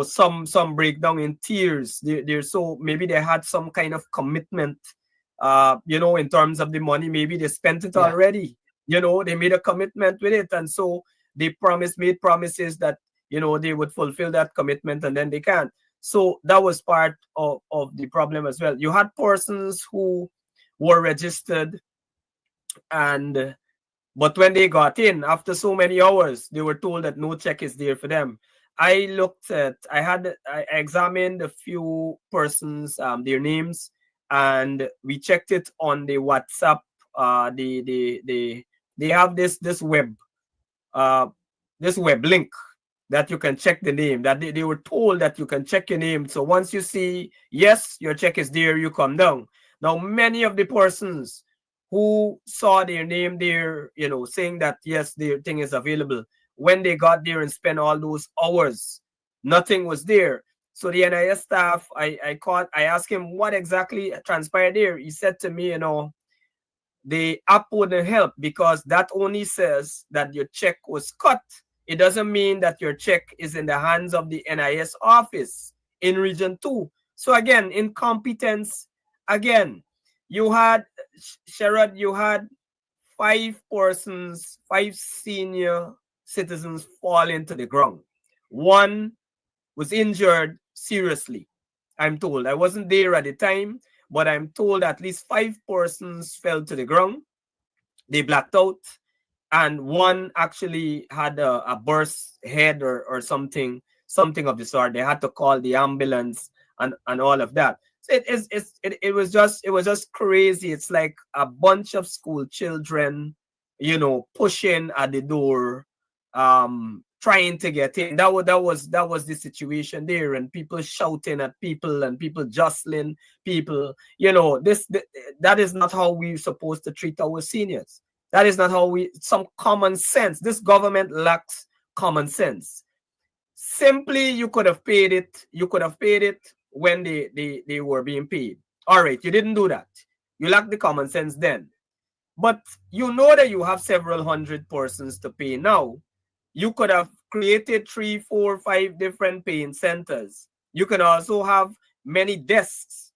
Some break down in tears. They're so, maybe they had some kind of commitment, in terms of the money. Maybe they spent it already. They made a commitment with it, and so they made promises that they would fulfill that commitment, and then they can't. So that was part of the problem as well. You had persons who were registered, but when they got in after so many hours, they were told that no check is there for them. I examined a few persons, their names, and we checked it on the WhatsApp. They have this web link that you can check the name. That they were told that you can check your name. So once you see yes, your check is there, you come down. Now many of the persons who saw their name there, saying that yes, their thing is available, when they got there and spent all those hours, nothing was there. So the NIS staff, I asked him what exactly transpired there. He said to me, the app wouldn't help because that only says that your check was cut. It doesn't mean that your check is in the hands of the NIS office in Region 2. So again, incompetence. Again, you had 5 persons, 5 senior citizens fall into the ground. One was injured seriously, I'm told. I wasn't there at the time, but I'm told at least 5 persons fell to the ground. They blacked out, and one actually had a burst head or something of the sort. They had to call the ambulance and all of that. So it was just crazy. It's like a bunch of school children, pushing at the door, trying to get in. That was the situation there, and people shouting at people and people jostling people. That is not how we're supposed to treat our seniors. That is not how some common sense. This government lacks common sense. Simply, you could have paid it. You could have paid it when they were being paid. All right, you didn't do that. You lacked the common sense then. But you know that you have several hundred persons to pay now. You could have created 3, 4, 5 different paying centers. You can also have many desks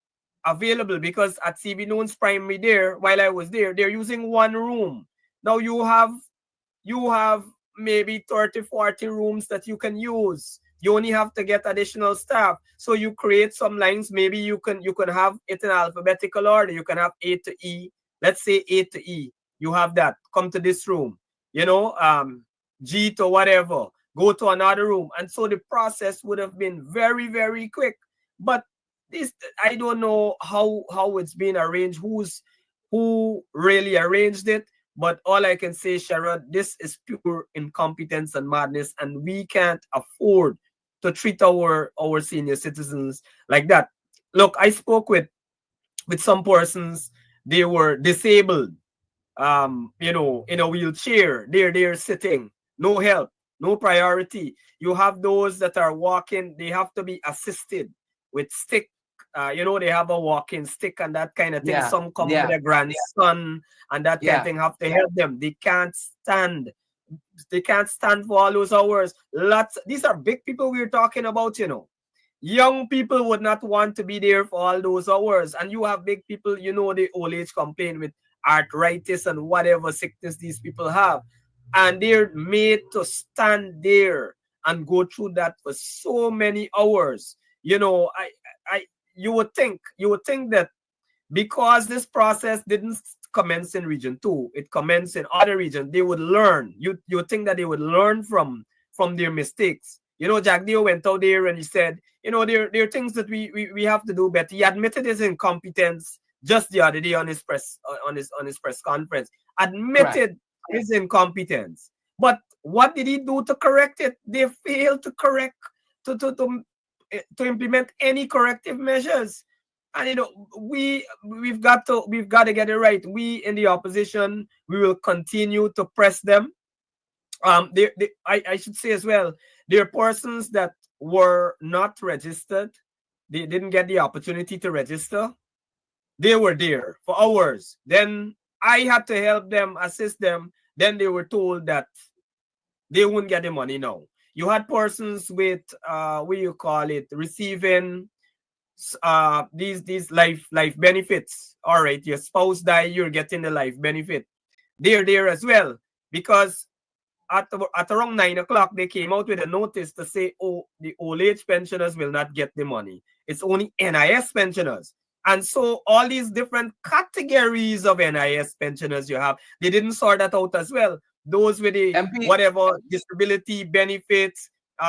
available, because at CB Noon's Primary there, while I was there, they're using one room. Now you have maybe 30, 40 rooms that you can use. You only have to get additional staff. So you create some lines. Maybe you can have it in alphabetical order. You can have A to E. Let's say A to E. You have that. Come to this room. G to whatever. Go to another room. And so the process would have been very, very quick. But this, I don't know how it's been arranged, who really arranged it. But all I can say, Sherrod, this is pure incompetence and madness, and we can't afford to treat our senior citizens like that. Look, I spoke with some persons. They were disabled, in a wheelchair. They're sitting, no help, no priority. You have those that are walking. They have to be assisted with stick. They have a walking stick and that kind of thing. Yeah, Some come yeah, with a grandson and that kind yeah. of thing, have to help them. They can't stand. They can't stand for all those hours. These are big people we're talking about, Young people would not want to be there for all those hours. And you have big people, the old age complain with arthritis and whatever sickness these people have. And they're made to stand there and go through that for so many hours. You would think that because this process didn't commence in region 2, it commenced in other regions, they would learn. You would think that they would learn from their mistakes. Jack Dio went out there and he said, there are things that we have to do better. He admitted his incompetence just the other day on his press conference. Admitted his incompetence. But what did he do to correct it? They failed to correct, to implement any corrective measures. And we've got to get it right. We in the opposition, we will continue to press them. I should say as well, there are persons that were not registered. They didn't get the opportunity to register. They were there for hours. Then I had to help them, assist them. Then they were told that they wouldn't get the money now. You had persons with receiving these life benefits. All right, your spouse died, you're getting the life benefit. They're there as well, because at around 9 o'clock they came out with a notice to say, the old age pensioners will not get the money. It's only NIS pensioners. And so all these different categories of NIS pensioners you have, they didn't sort that out as well. Those with the whatever disability benefits,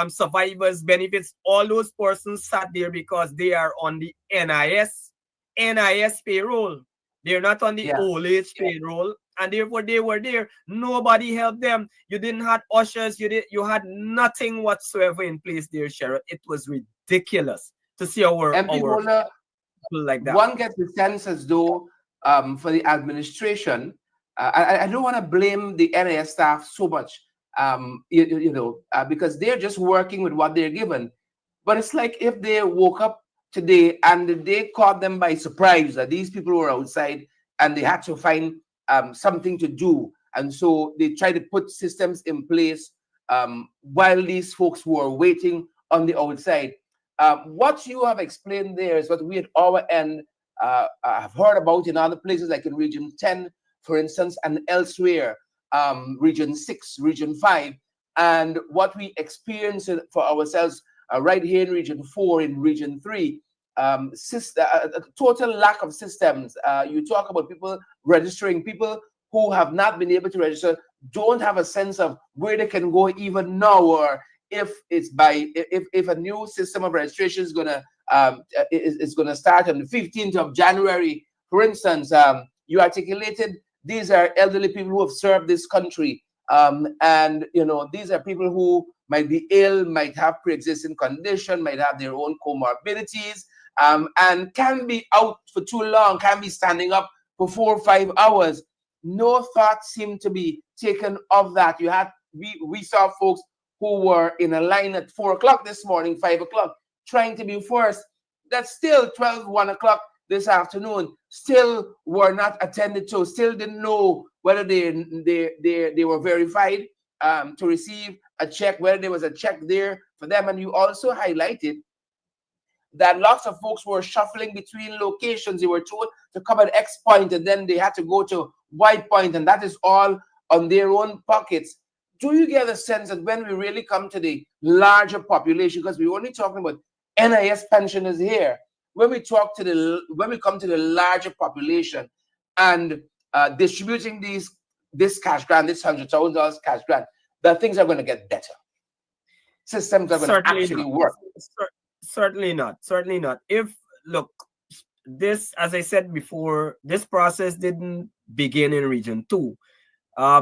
survivors benefits, all those persons sat there because they are on the NIS payroll. They're not on the old age payroll, and therefore they were there. Nobody helped them. You didn't have ushers. You had nothing whatsoever in place there, Sheriff. It was ridiculous to see our people like that. One gets the sense as though for the administration, I don't want to blame the NIS staff so much, because they're just working with what they're given. But it's like if they woke up today and they caught them by surprise that these people were outside and they had to find something to do. And so they try to put systems in place while these folks were waiting on the outside. What you have explained there is what we at our end have heard about in other places, like in Region 10, for instance, and elsewhere, Region 6, Region 5, and what we experience for ourselves right here in Region 4, in Region 3, total lack of systems. You talk about people registering, people who have not been able to register, don't have a sense of where they can go even now, or if it's if a new system of registration is gonna start on the 15th of January, for instance. You articulated these are elderly people who have served this country, and these are people who might be ill, might have pre-existing condition, might have their own comorbidities, and can be out for too long, can be standing up for 4 or 5 hours. No thought seemed to be taken of that. We saw folks who were in a line at 4 o'clock this morning, 5 o'clock, trying to be first, that still 12, 1 o'clock this afternoon, still were not attended to, still didn't know whether they were verified to receive a check, whether there was a check there for them. And you also highlighted that lots of folks were shuffling between locations. They were told to come at X point and then they had to go to Y point, and that is all on their own pockets. Do you get a sense that when we really come to the larger population, because we're only talking about NIS pensioners here, when we come to the larger population and distributing this cash grant, this $100,000 cash grant, that things are going to get better? Systems are going to actually work. Certainly not. Certainly not. Look, this, as I said before, this process didn't begin in Region 2.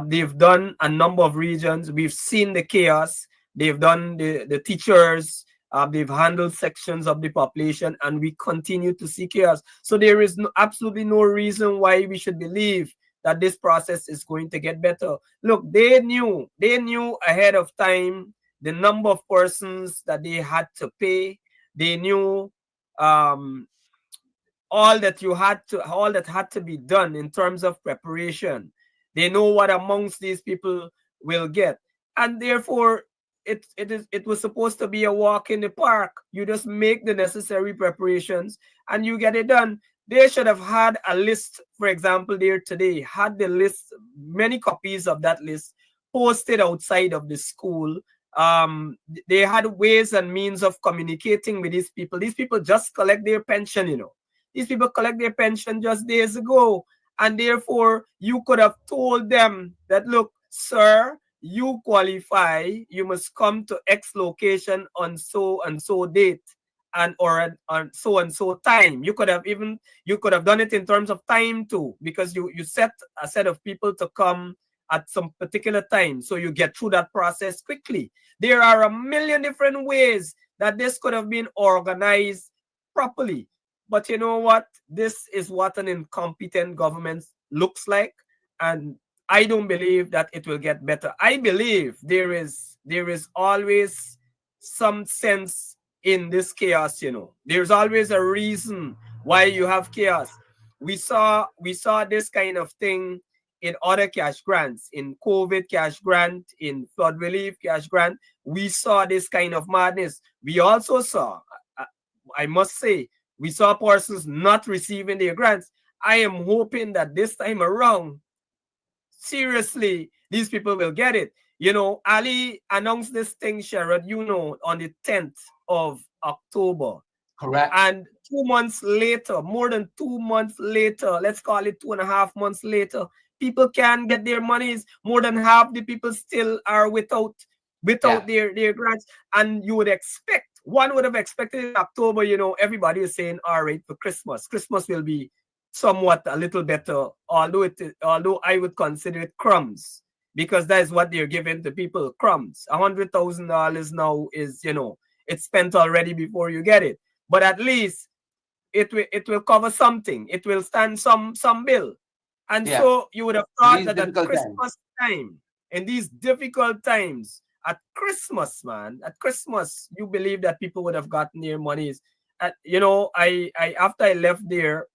They've done a number of regions. We've seen the chaos. They've done the teachers. They've handled sections of the population, and we continue to see chaos. So there is absolutely no reason why we should believe that this process is going to get better. Look, they knew ahead of time the number of persons that they had to pay. They knew all that had to be done in terms of preparation. They know what amongst these people will get, and therefore it was supposed to be a walk in the park. You just make the necessary preparations and you get it done. They should have had a list, for example, there today, had the list, many copies of that list posted outside of the school. They had ways and means of communicating with these people. These people just collect their pension, you know. These people collect their pension just days ago. And therefore, you could have told them that, look, sir, you qualify, you must come to X location on so and so date or on so and so time. You could have done it in terms of time too, because you set a set of people to come at some particular time, so you get through that process quickly. There are a million different ways that this could have been organized properly. But you know what? This is what an incompetent government looks like, and I don't believe that it will get better. I believe there is always some sense in this chaos, you know. There's always a reason why you have chaos. We saw this kind of thing in other cash grants, in COVID cash grant, in flood relief cash grant. We saw this kind of madness. We also saw, I must say, we saw persons not receiving their grants. I am hoping that this time around, seriously, these people will get it. You know, Ali announced this thing, Sherrod, you know, on the 10th of October. Correct. And 2 months later, more than 2 months later, let's call it 2.5 months later, people can get their monies. More than half the people still are without their grants. And one would have expected in October, you know, everybody is saying, all right, for Christmas will be somewhat a little better, although I would consider it crumbs, because that is what they're giving to people, crumbs. $100,000 now is, you know, it's spent already before you get it. But at least it will cover something. It will stand some bill. And so you would have thought that at Christmas time, in these difficult times, at Christmas, you believe that people would have gotten their monies. You know, I after I left there,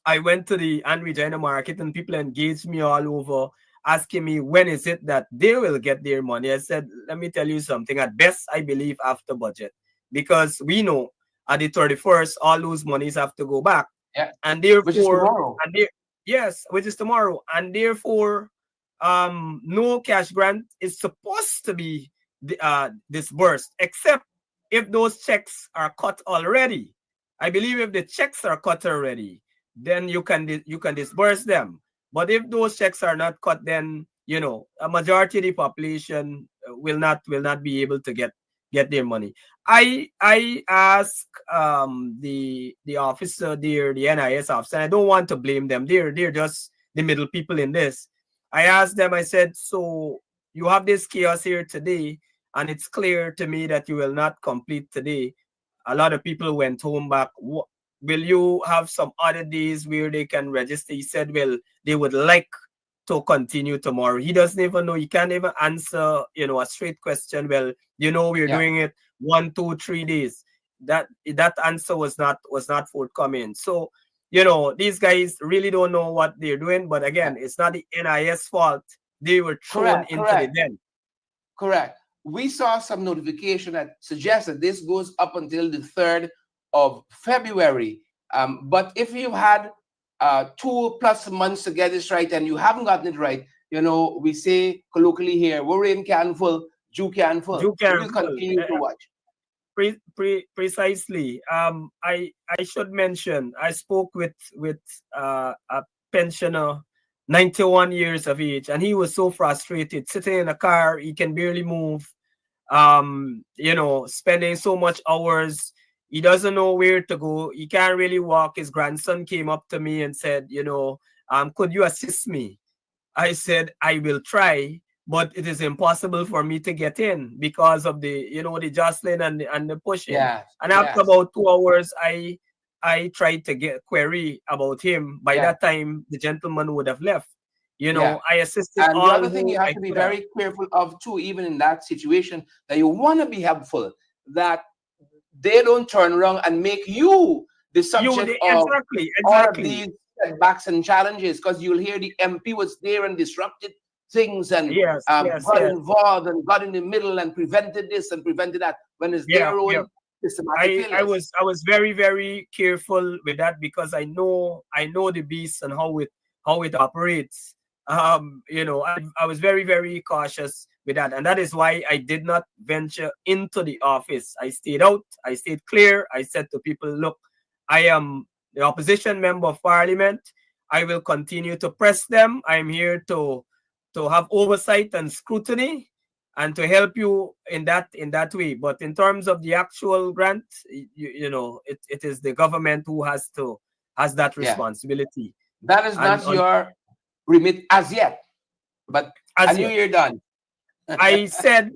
I went to the Ann Regina market and people engaged me all over, asking me when is it that they will get their money. I said, let me tell you something. At best, I believe after budget, because we know at the 31st, all those monies have to go back. Yeah. And therefore, which is tomorrow. Which is tomorrow. And therefore, no cash grant is supposed to be disbursed, except if those checks are cut already. I believe if the checks are cut already, then you can disburse them. But if those checks are not cut, then, you know, a majority of the population will not be able to get their money. I ask the officer there, the NIS officer, and I don't want to blame them. They're just the middle people in this. I asked them, I said, so you have this chaos here today, and it's clear to me that you will not complete today. A lot of people went home back. Will you have some other days where they can register? He said, well, they would like to continue tomorrow. He doesn't even know. He can't even answer, a straight question. Well, we're doing it 1, 2, 3 days. That answer was not forthcoming. So, these guys really don't know what they're doing. But again, it's not the NIS fault. They were thrown into the den. Correct. We saw some notification that suggests that this goes up until the 3rd of February. But if you've had 2+ months to get this right and you haven't gotten it right, we say colloquially here, we're in can full, Jew can full. Jew So can we'll full. continue to watch. Precisely. I should mention, I spoke with a pensioner, 91 years of age, and he was so frustrated, sitting in a car, he can barely move, spending so much hours. He doesn't know where to go. He can't really walk. His grandson came up to me and said, could you assist me? I said, I will try, but it is impossible for me to get in because of the, the jostling and the pushing. And after about 2 hours, I tried to get query about him. By that time, the gentleman would have left. I assisted and all. The other thing you have to be very careful of too, even in that situation, that you want to be helpful, that they don't turn around and make you the subject of all of these setbacks and challenges, because you'll hear the MP was there and disrupted things and got involved and got in the middle and prevented this and prevented that, when it's their own systematic failures. I was very, very careful with that because I know the beast and how it operates. I was very, very cautious with that, and that is why I did not venture into the office. I stayed out. I stayed clear. I said to people, look, I am the opposition member of parliament. I will continue to press them. I'm here to have oversight and scrutiny and to help you in that way. But in terms of the actual grant, it is the government who has that responsibility. That is not your remit as yet, but I knew you're done. I said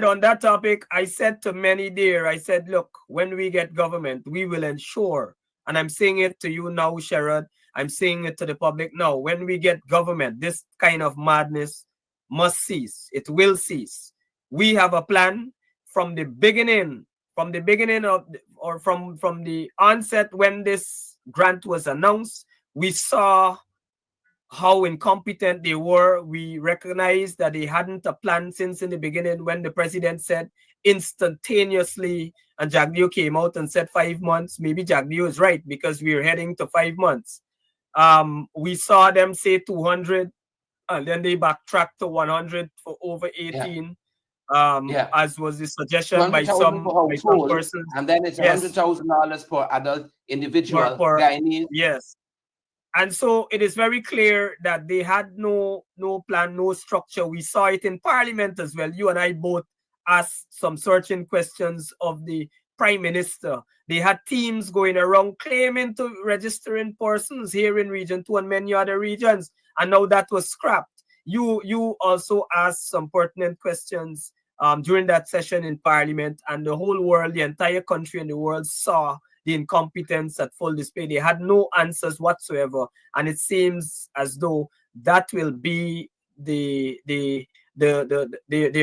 on that topic, I said to many there, I said, look, when we get government, we will ensure, and I'm saying it to you now, Sherrod, I'm saying it to the public now, when we get government, this kind of madness must cease. It will cease. We have a plan from the beginning of, or from the onset when this grant was announced. We saw how incompetent they were. We recognized that they hadn't a plan since in the beginning when the president said instantaneously, and Jagdeo came out and said 5 months. Maybe Jagdeo is right because we're heading to 5 months. We saw them say 200 and then they backtracked to 100 for over 18. As was the suggestion by some persons. And then it's $100,000 per adult individual. Yes. And so it is very clear that they had no plan, no structure. We saw it in Parliament as well. You and I both asked some searching questions of the Prime Minister. They had teams going around claiming to registering persons here in Region 2 and many other regions. And now that was scrapped. You also asked some pertinent questions during that session in Parliament, and the whole world, the entire country and the world saw the incompetence at full display. They had no answers whatsoever, and it seems as though that will be the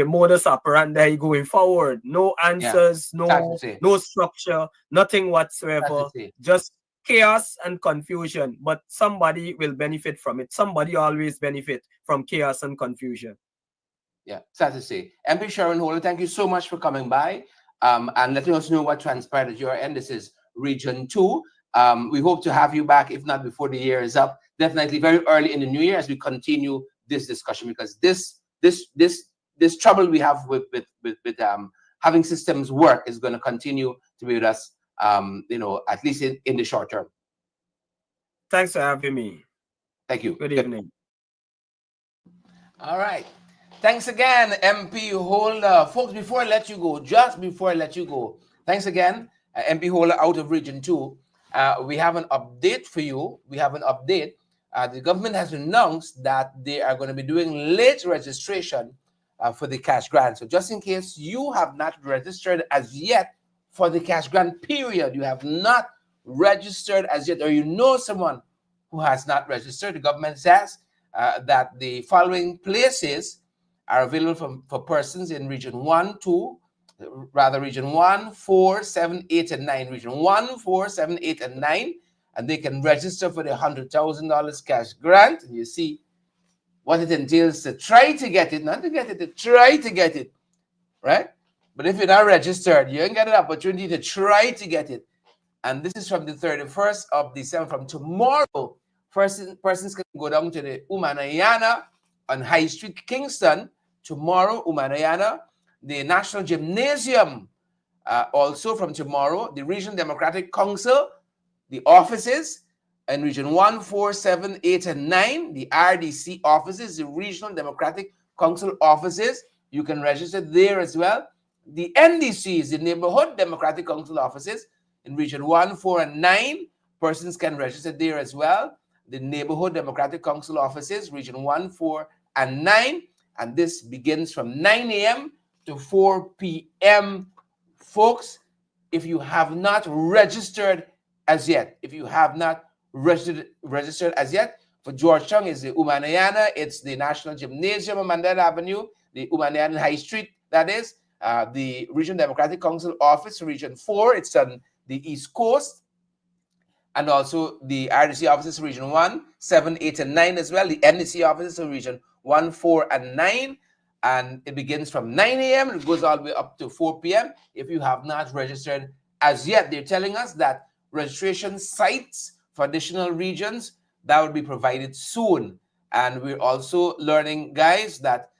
modus operandi going forward. No answers, no structure, nothing whatsoever. Just chaos and confusion. But somebody will benefit from it. Somebody always benefit from chaos and confusion. Yeah, sad to say. MP Sharon Holder, thank you so much for coming by and letting us know what transpired at your end. This is Region 2. We hope to have you back, if not before the year is up, definitely very early in the new year as we continue this discussion, because this trouble we have with having systems work is going to continue to be with us, at least in the short term. Thanks for having me. Thank you. Good evening. All right. Thanks again, MP Holder. Folks, before I let you go, just before I let you go, thanks again, MP Holder out of Region 2. We have an update for you. We have an update. The government has announced that they are going to be doing late registration for the cash grant. So just in case you have not registered as yet for the cash grant period, you have not registered as yet, or you know someone who has not registered, the government says that the following places are available for persons in region 1, 2, region 1, 4, 7, 8, and 9. Region 1, 4, 7, 8, and 9. And they can register for the $100,000 cash grant. And you see what it entails to try to get it, not to get it, to try to get it, right? But if you're not registered, you ain't got an opportunity to try to get it. And this is from the 31st of December, from tomorrow. Persons can go down to the Umanayana on High Street, Kingston. Tomorrow, Umanayana. The National Gymnasium, also from tomorrow. The Regional Democratic Council, the offices in Region 1, 4, 7, 8, and 9. The RDC offices, the Regional Democratic Council offices. You can register there as well. The NDCs, the Neighborhood Democratic Council offices in Region 1, 4, and 9. Persons can register there as well. The Neighborhood Democratic Council offices, Region 1, 4, and 9. And this begins from 9 a.m. to 4 p.m. Folks, if you have not registered as yet, registered as yet, for Georgetown is the Umanayana, it's the National Gymnasium on Mandela Avenue, the Umanayana High Street, that is, the Regional Democratic Council office, Region 4, it's on the East Coast, and also the RDC offices, Region 1, 7, 8, and 9 as well, the NDC offices, Region 1, 4, and 9, and it begins from 9 a.m. and it goes all the way up to 4 p.m. If you have not registered as yet, they're telling us that registration sites for additional regions that will be provided soon. And we're also learning, guys, that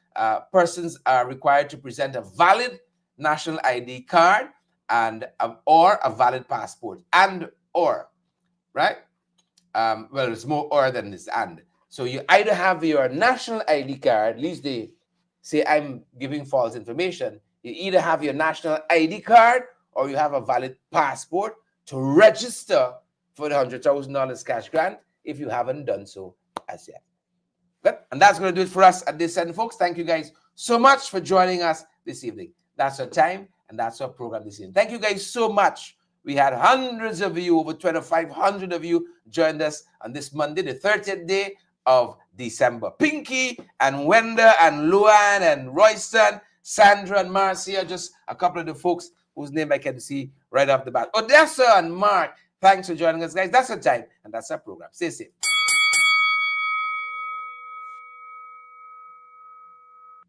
persons are required to present a valid national ID card and or a valid passport, and or, right? Well, it's more or than this and. So you either have your national ID card, at least they say I'm giving false information. You either have your national ID card or you have a valid passport to register for the $100,000 cash grant if you haven't done so as yet. Good. And that's going to do it for us at this end, folks. Thank you guys so much for joining us this evening. That's our time and that's our program this evening. Thank you guys so much. We had hundreds of you, over 2,500 of you joined us on this Monday, the 30th day of December. Pinky and Wenda and Luan and Royston, Sandra and Marcia, just a couple of the folks whose name I can see right off the bat. Odessa and Mark, thanks for joining us, guys. That's our time and that's our program. Stay safe.